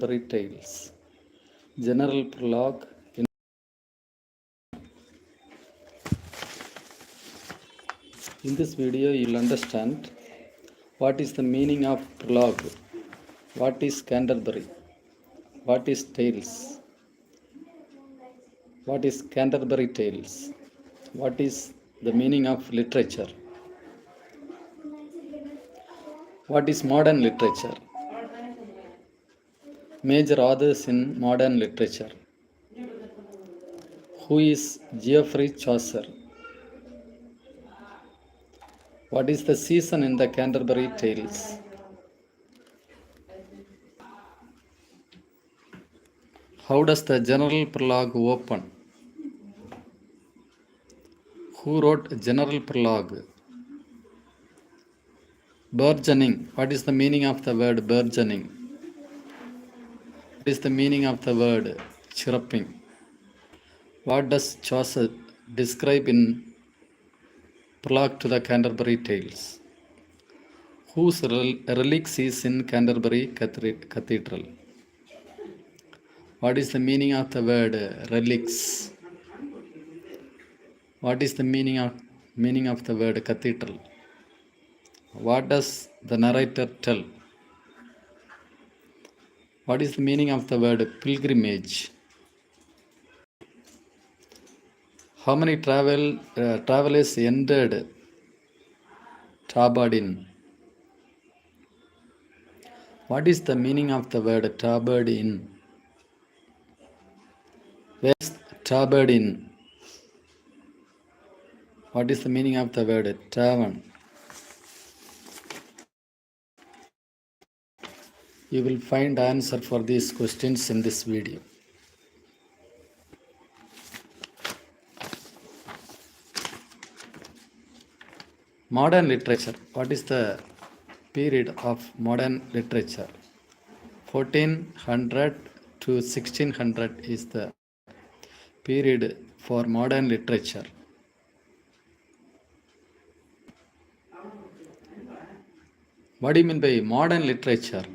Canterbury Tales. General Prologue. In this video, you will understand what is the meaning of Prologue, what is Canterbury, what is Tales, what is Canterbury Tales, what is the meaning of literature, what is modern literature, major authors in modern literature, who is Geoffrey Chaucer, what is the season in the Canterbury Tales, how does the general prologue open, who wrote general prologue, burgeoning, what is the meaning of the word burgeoning, what is the meaning of the word chirruping, what does Chaucer describe in Prologue to the Canterbury Tales? Whose relics is in Canterbury Cathedral? What is the meaning of the word relics? What is the meaning of the word cathedral? What does the narrator tell? What is the meaning of the word pilgrimage? How many travelers entered TRB Inn? What is the meaning of the word TRB Inn? Where is TRB Inn? What is the meaning of the word tavern? You will find answer for these questions in this video. Modern literature. What is the period of modern literature? 1400 to 1600 is the period for modern literature. What do you mean by modern literature?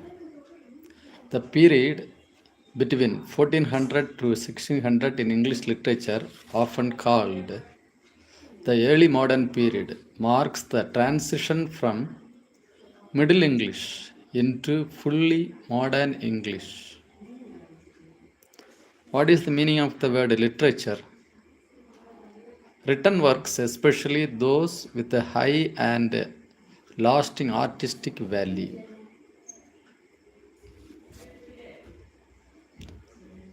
The period between 1400 to 1600 in English literature, often called the early modern period, marks the transition from Middle English into fully modern English. What is the meaning of the word literature? Written works, especially those with a high and lasting artistic value.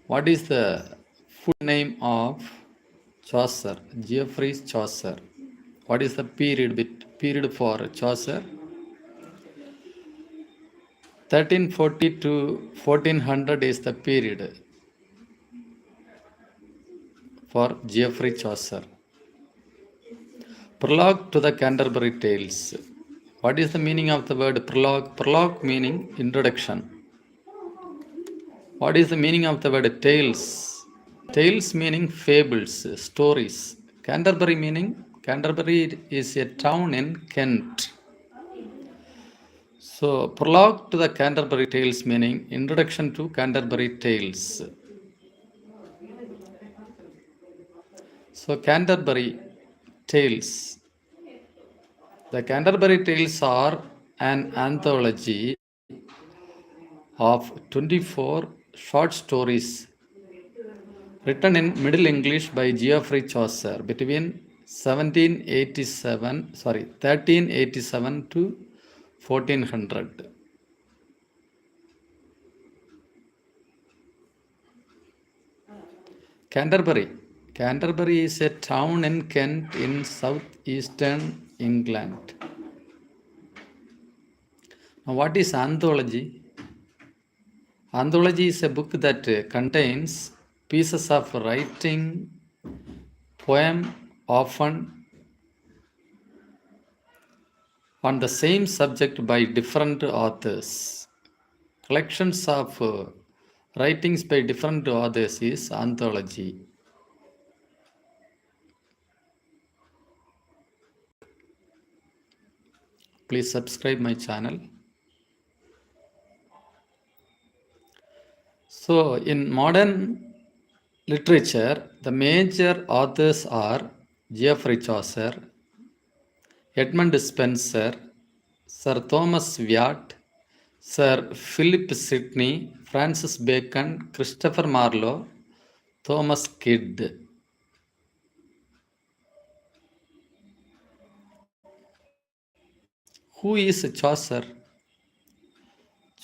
What is the full name of Chaucer? Geoffrey Chaucer. What is the period for Chaucer? 1340 to 1400 is the period for Geoffrey Chaucer. Prologue to the Canterbury Tales. What is the meaning of the word prologue? Prologue meaning introduction. What is the meaning of the word tales? Tales meaning fables, stories. Canterbury is a town in Kent. So, prologue to the Canterbury Tales meaning introduction to Canterbury Tales. So, Canterbury Tales. The Canterbury Tales are an anthology of 24 short stories written in Middle English by Geoffrey Chaucer between 1387 to 1400. Canterbury is a town in Kent in southeastern England. Now, what is anthology? Anthology is a book that contains pieces of writing, poem, often on the same subject by different authors. Collections of writings by different authors is anthology. Please subscribe my channel. So, in modern literature, the major authors are Geoffrey Chaucer, Edmund Spenser, Sir Thomas Wyatt, Sir Philip Sidney, Francis Bacon, Christopher Marlowe, Thomas Kidd. Who is Chaucer?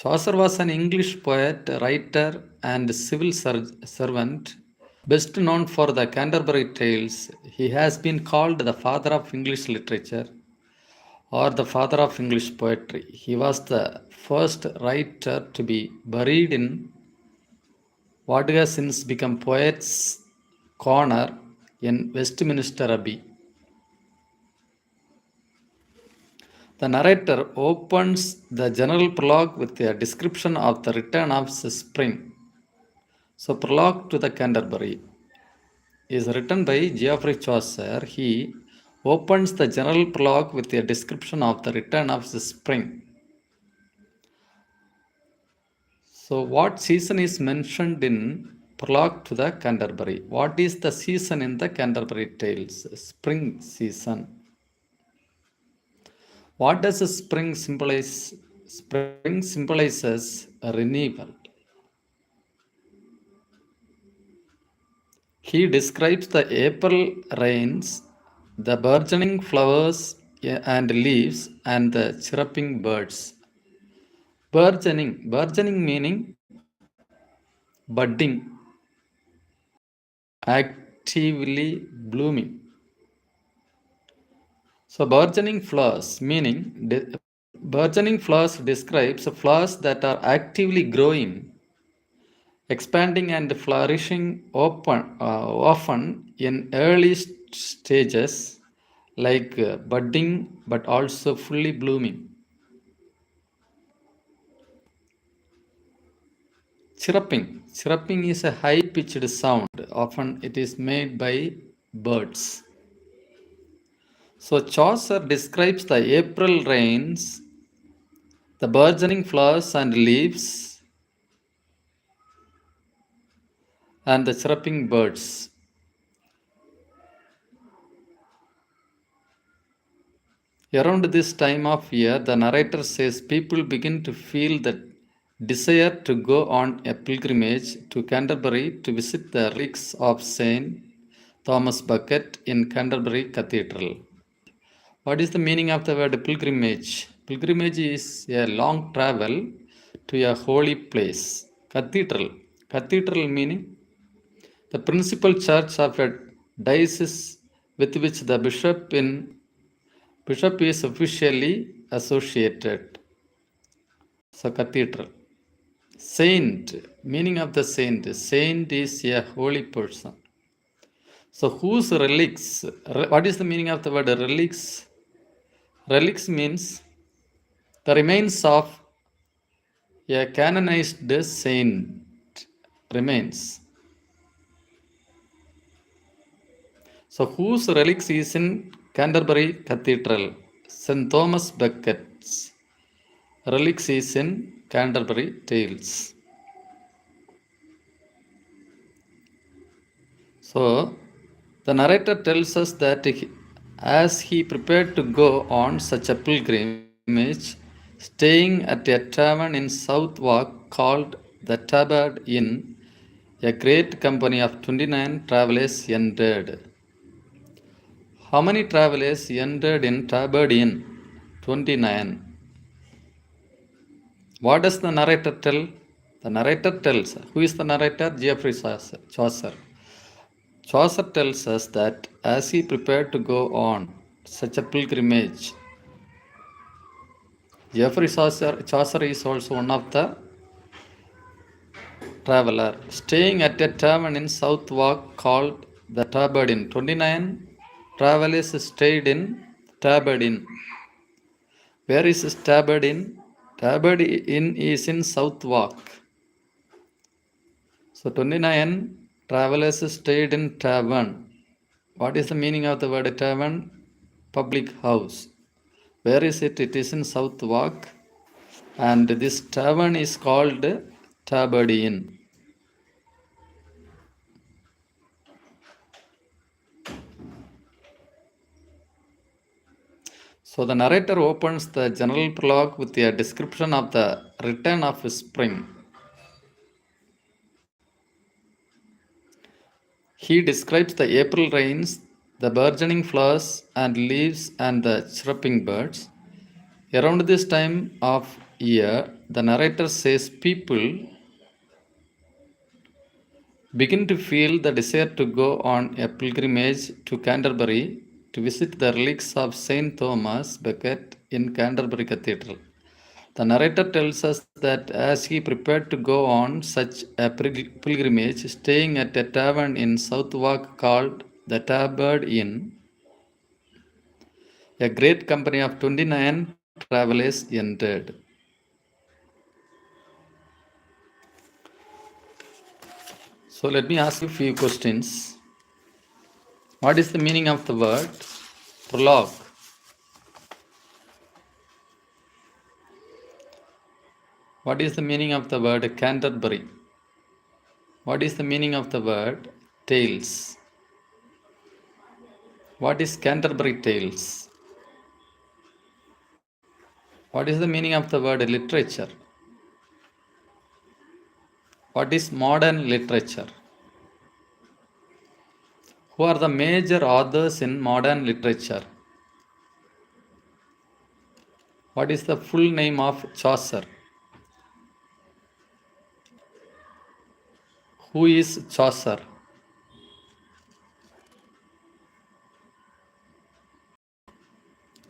Chaucer was an English poet, writer, and civil servant, best known for the Canterbury Tales. He has been called the father of English literature or the father of English poetry. He was the first writer to be buried in what has since become Poets' Corner in Westminster Abbey. The narrator opens the general prologue with a description of the return of spring. So, Prologue to the Canterbury is written by Geoffrey Chaucer. He opens the general prologue with a description of the return of the spring. So, what season is mentioned in Prologue to the Canterbury? What is the season in the Canterbury Tales? Spring season. What does spring symbolize? Spring symbolizes a renewal. He describes the April rains, the burgeoning flowers and leaves, and the chirping birds. Burgeoning meaning budding, actively blooming. So, burgeoning flowers meaning burgeoning flowers describes flowers that are actively growing, expanding, and flourishing often in early stages like budding but also fully blooming. Chirping is a high pitched sound. Often it is made by birds. So Chaucer describes the April rains, the burgeoning flowers and leaves, and the chirping birds. Around this time of year, the narrator says people begin to feel the desire to go on a pilgrimage to Canterbury to visit the relics of Saint Thomas Becket in Canterbury Cathedral. What is the meaning of the word pilgrimage? Pilgrimage is a long travel to a holy place. Cathedral meaning the principal church of a diocese with which the bishop is officially associated. So, cathedral. Saint, meaning of the saint. Saint is a holy person. So, whose relics? What is the meaning of the word relics? Relics means the remains of a canonized saint remains. So, whose relics is in Canterbury Cathedral? St. Thomas Becket's relics is in Canterbury Tales. So, the narrator tells us that as he prepared to go on such a pilgrimage, staying at a tavern in Southwark called the Tabard Inn, a great company of 29 travelers entered. How many travelers entered in Tabard Inn? 29. What does the narrator tell? The narrator tells. Who is the narrator? Geoffrey Chaucer. Chaucer tells us that as he prepared to go on such a pilgrimage, Geoffrey Chaucer is also one of the traveler, staying at a tavern in Southwark called the Tabard Inn. 29 travelers stayed in Tabard Inn. Where is this Tabard Inn? Tabard Inn is in Southwark. So 29 travelers stayed in tavern. What is the meaning of the word tavern? Public house. Where is it? It is in Southwark. And this tavern is called Tabard Inn. So the narrator opens the general prologue with a description of the return of spring. He describes the April rains, the burgeoning flowers and leaves and the chirping birds. Around this time of year, the narrator says people begin to feel the desire to go on a pilgrimage to Canterbury to visit the relics of Saint Thomas Becket in Canterbury Cathedral. The narrator tells us that as he prepared to go on such a pilgrimage, staying at a tavern in Southwark called the Tabard Inn, a great company of 29 travelers entered. So let me ask you a few questions. What is the meaning of the word prologue? What is the meaning of the word Canterbury? What is the meaning of the word tales? What is Canterbury tales? What is the meaning of the word literature? What is modern literature? Who are the major authors in modern literature? What is the full name of Chaucer? Who is Chaucer?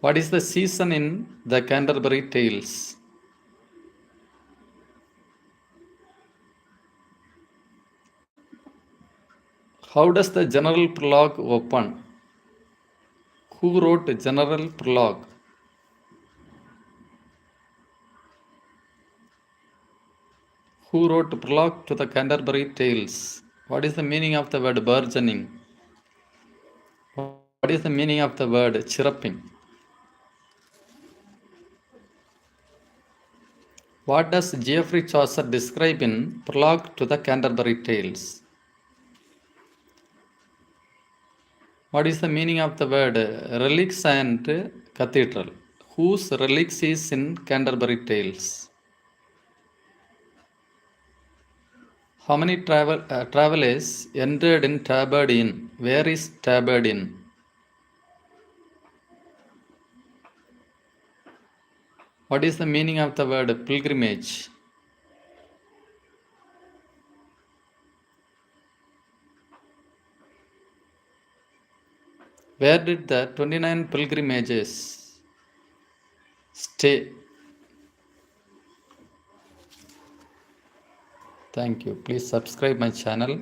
What is the season in the Canterbury Tales? How does the general prologue open? Who wrote general prologue? Who wrote prologue to the Canterbury Tales? What is the meaning of the word burgeoning? What is the meaning of the word chirruping? What does Geoffrey Chaucer describe in Prologue to the Canterbury Tales? What is the meaning of the word relics and cathedral? Whose relics is in Canterbury Tales? How many travelers entered in Tabard Inn? Where is Tabard Inn? What is the meaning of the word pilgrimage? Where did the 29 pilgrimages stay? Thank you. Please subscribe my channel.